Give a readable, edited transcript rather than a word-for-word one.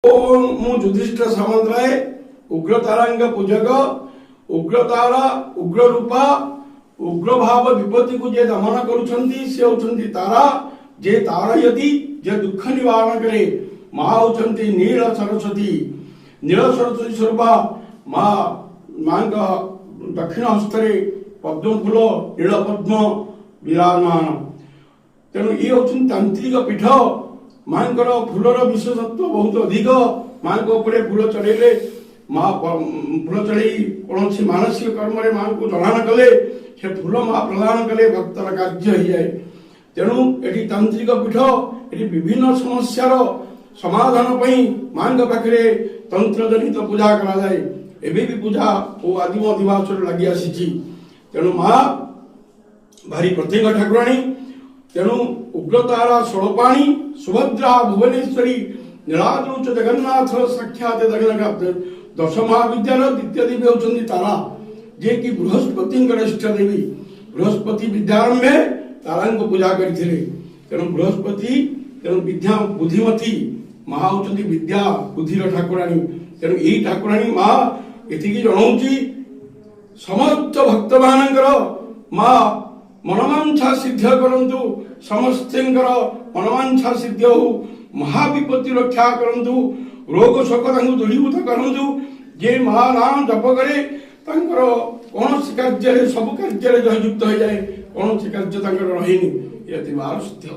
ओम मु युधिष्ठिर सामंतराय उग्रतारांग पूजक उग्रतारा उग्र रूपा उग्र भाव विपत्ति को जे दमन करुछंती से होछंती तारा जे तारयति जे दुख निवारण करे मां होछंती नील सरस्वती स्वरूपा मां का दक्षिण हस्तरे पद्म फूल नील पद्म विराजमान तेणु ये होछन तांत्रिक पीठ मां फूलर विशेषत्व बहुत अधिक मां फूल चढ़ेले माँ फूल चढ़ी कौन मानसिक कर्म माँ को जड़ान कले से फूल माँ प्रदान कले भक्तर कार्य हो जाए तेणु ये तांत्रिक पीठ ये विभिन्न समस्यार समाधान माँ पाखे तंत्र जनित पूजा कराए एवं भी पूजा वो आदिम अधिवास लगी आसी तेणु माँ भारी प्रत्येक ठाकुराणी तेणु उग्रतारा षोड़पाणी सुभद्रा भुवनेश्वरी नीलाद्रौच जगन्नाथ साक्षात जगन्नाथ दश महाविद्यालय द्वितीय देवी होती तारा जे कि बृहस्पति इष्ट देवी बृहस्पति विद्यारंभे तारा को पूजा करते तेणु बृहस्पति तेणु विद्या बुद्धिमती माँ होती विद्या बुद्धिर ठाकुराणी तेणु यही ठाकुराणी माँ ये जनाऊँगी समस्त भक्त मानकर माँ मनोवांछा सिद्ध करंतु समस्त मनोवांछा सिद्ध हो महाविपत्ति रक्षा करंतु रोग शोक दूरीभूत करंतु जे महानाम जप करे कौन कार्य सब कार्य जययुक्त हो जाए कौन कार्य रही सत्य।